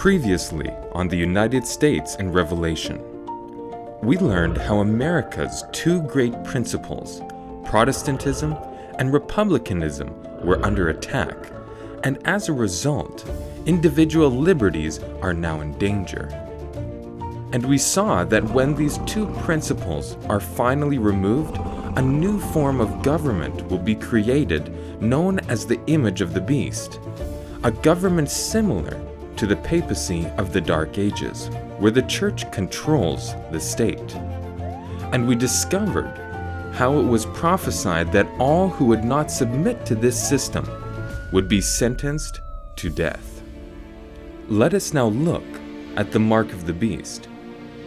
Previously on the United States in Revelation, we learned how America's two great principles, Protestantism and Republicanism, were under attack, and as a result, individual liberties are now in danger. And we saw that when these two principles are finally removed, a new form of government will be created known as the image of the beast, a government similar to the papacy of the Dark Ages, where the church controls the state. And we discovered how it was prophesied that all who would not submit to this system would be sentenced to death. Let us now look at the mark of the beast,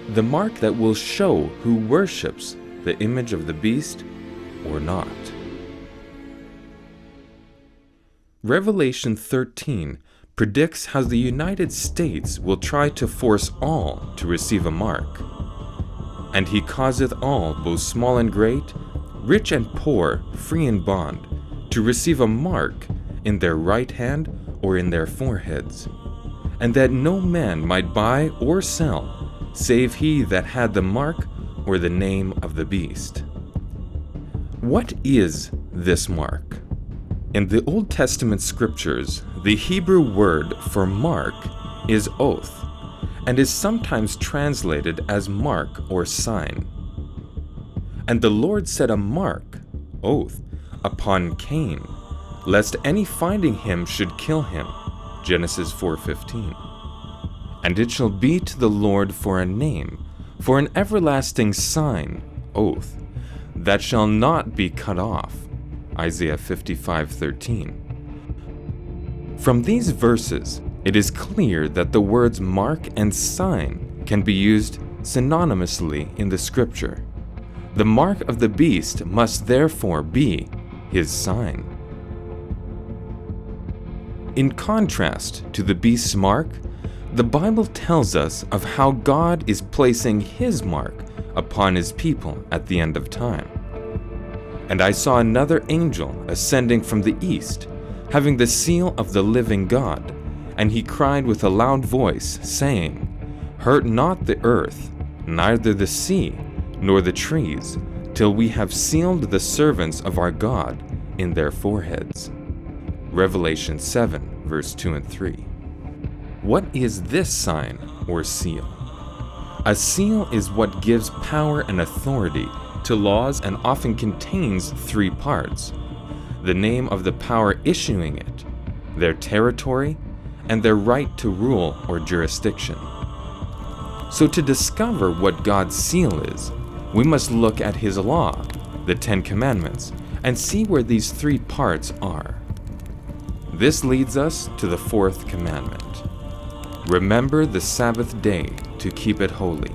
the mark that will show who worships the image of the beast or not. Revelation 13 predicts how the United States will try to force all to receive a mark. And he causeth all, both small and great, rich and poor, free and bond, to receive a mark in their right hand or in their foreheads, and that no man might buy or sell, save he that had the mark or the name of the beast. What is this mark? In the Old Testament scriptures, the Hebrew word for mark is oath, and is sometimes translated as mark or sign. And the Lord set a mark, oath, upon Cain, lest any finding him should kill him. Genesis 4:15. And it shall be to the Lord for a name, for an everlasting sign, oath, that shall not be cut off. Isaiah 55:13. From these verses, it is clear that the words mark and sign can be used synonymously in the scripture. The mark of the beast must therefore be his sign. In contrast to the beast's mark, the Bible tells us of how God is placing his mark upon his people at the end of time. And I saw another angel ascending from the east, having the seal of the living God, and he cried with a loud voice, saying, Hurt not the earth, neither the sea, nor the trees, till we have sealed the servants of our God in their foreheads. Revelation 7, verse 2 and 3. What is this sign or seal? A seal is what gives power and authority to laws and often contains three parts: the name of the power issuing it, their territory, and their right to rule or jurisdiction. So to discover what God's seal is, we must look at his law, the 10 Commandments, and see where these three parts are. This leads us to the 4th commandment. Remember the Sabbath day to keep it holy.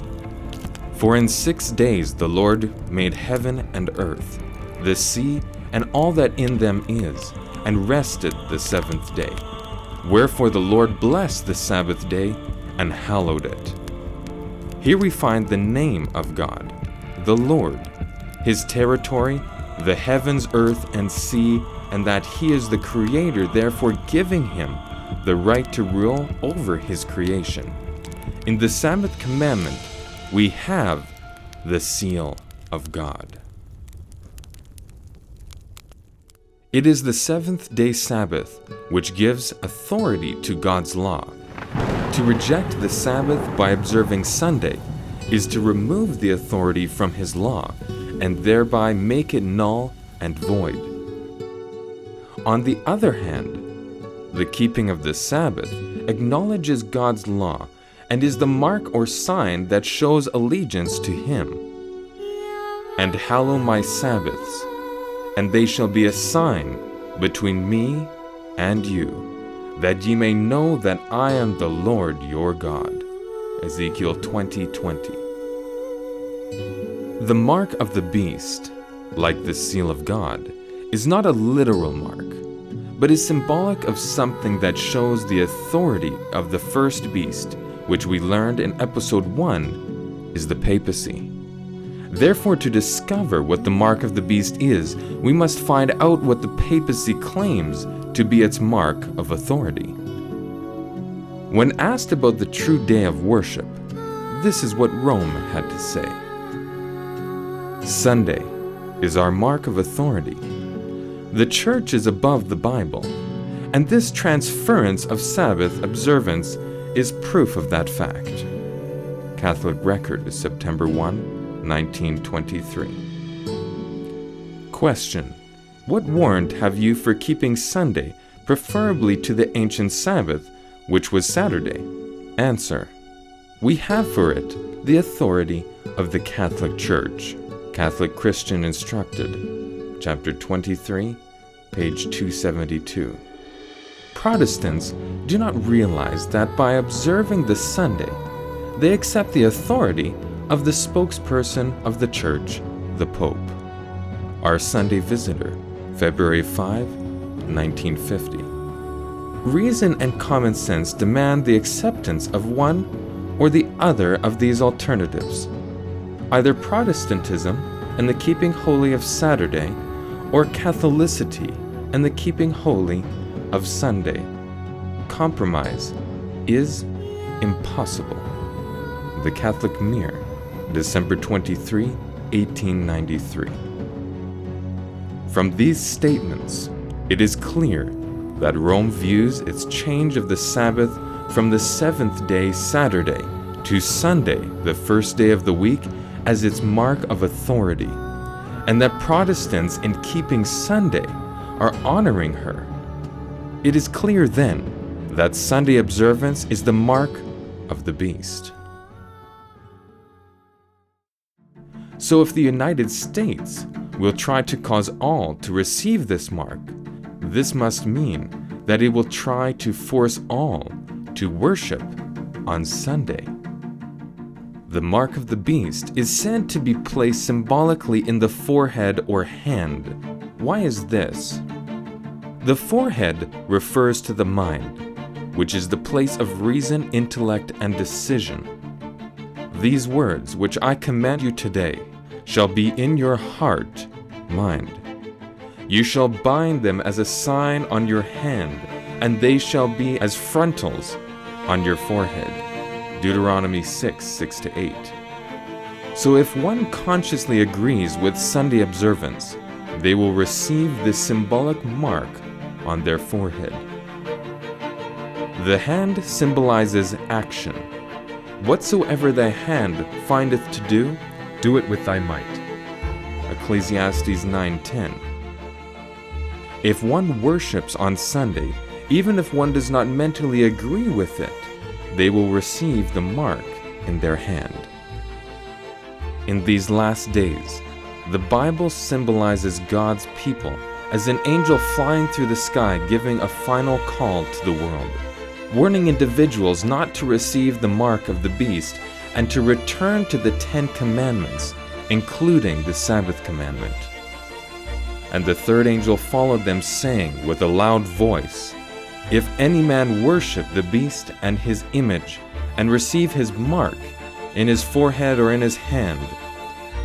For in 6 days the Lord made heaven and earth, the sea, and all that in them is, and rested the 7th day. Wherefore the Lord blessed the Sabbath day and hallowed it. Here we find the name of God, the Lord, his territory, the heavens, earth, and sea, and that he is the creator, therefore giving him the right to rule over his creation. In the Sabbath commandment, we have the seal of God. It is the 7th-day Sabbath which gives authority to God's law. To reject the Sabbath by observing Sunday is to remove the authority from his law and thereby make it null and void. On the other hand, the keeping of the Sabbath acknowledges God's law and is the mark or sign that shows allegiance to him. And hallow my Sabbaths, and they shall be a sign between me and you, that ye may know that I am the Lord your God. Ezekiel 20:20. The mark of the beast, like the seal of God, is not a literal mark, but is symbolic of something that shows the authority of the first beast, which we learned in episode 1 is the papacy. Therefore, to discover what the mark of the beast is, we must find out what the papacy claims to be its mark of authority. When asked about the true day of worship, this is what Rome had to say. Sunday is our mark of authority. The Church is above the Bible, and this transference of Sabbath observance is proof of that fact. Catholic Record, September 1, 1923. Question: what warrant have you for keeping Sunday, preferably to the ancient Sabbath, which was Saturday? Answer: we have for it the authority of the Catholic Church. Catholic Christian Instructed, Chapter 23, page 272. Protestants do not realize that by observing the Sunday, they accept the authority of the spokesperson of the Church, the Pope. Our Sunday Visitor, February 5, 1950. Reason and common sense demand the acceptance of one or the other of these alternatives, either Protestantism and the keeping holy of Saturday, or Catholicity and the keeping holy of Sunday. Compromise is impossible. The Catholic Mirror, December 23, 1893. From these statements, it is clear that Rome views its change of the Sabbath from the seventh day Saturday to Sunday, the first day of the week, as its mark of authority, and that Protestants, in keeping Sunday, are honoring her. It is clear then that Sunday observance is the mark of the beast. So if the United States will try to cause all to receive this mark, this must mean that it will try to force all to worship on Sunday. The mark of the beast is said to be placed symbolically in the forehead or hand. Why is this? The forehead refers to the mind, which is the place of reason, intellect, and decision. These words, which I command you today, shall be in your heart, mind. You shall bind them as a sign on your hand, and they shall be as frontals on your forehead. Deuteronomy 6:6-8. So if one consciously agrees with Sunday observance, they will receive this symbolic mark on their forehead. The hand symbolizes action. Whatsoever thy hand findeth to do, do it with thy might. Ecclesiastes 9:10. If one worships on Sunday, even if one does not mentally agree with it, they will receive the mark in their hand. In these last days, the Bible symbolizes God's people as an angel flying through the sky giving a final call to the world, warning individuals not to receive the mark of the beast and to return to the 10 Commandments, including the Sabbath commandment. And the third angel followed them, saying with a loud voice, If any man worship the beast and his image, and receive his mark in his forehead or in his hand,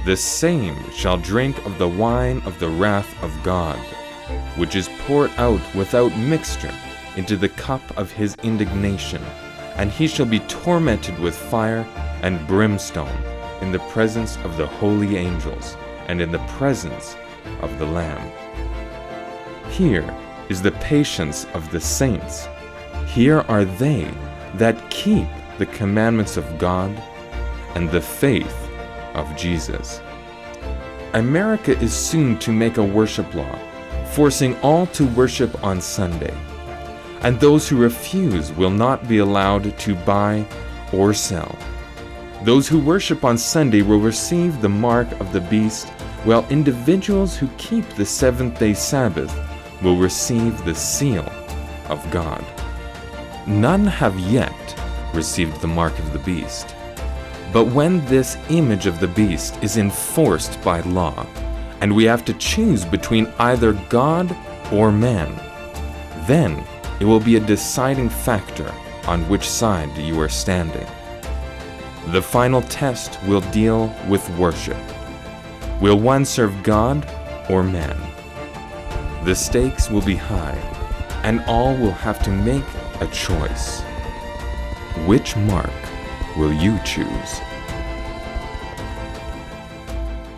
the same shall drink of the wine of the wrath of God, which is poured out without mixture into the cup of his indignation, and he shall be tormented with fire and brimstone in the presence of the holy angels and in the presence of the Lamb. Here is the patience of the saints. Here are they that keep the commandments of God and the faith of Jesus. America is soon to make a worship law, forcing all to worship on Sunday, and those who refuse will not be allowed to buy or sell. Those who worship on Sunday will receive the mark of the beast, while individuals who keep the seventh-day Sabbath will receive the seal of God. None have yet received the mark of the beast. But when this image of the beast is enforced by law, and we have to choose between either God or man, then it will be a deciding factor on which side you are standing. The final test will deal with worship. Will one serve God or man? The stakes will be high, and all will have to make a choice. Which mark will you choose?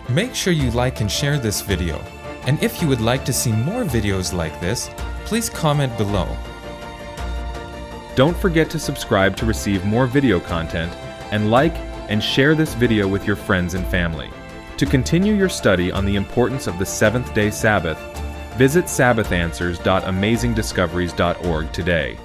Make sure you like and share this video. And if you would like to see more videos like this, please comment below. Don't forget to subscribe to receive more video content, and like and share this video with your friends and family. To continue your study on the importance of the seventh-day Sabbath, visit sabbathanswers.amazingdiscoveries.org today.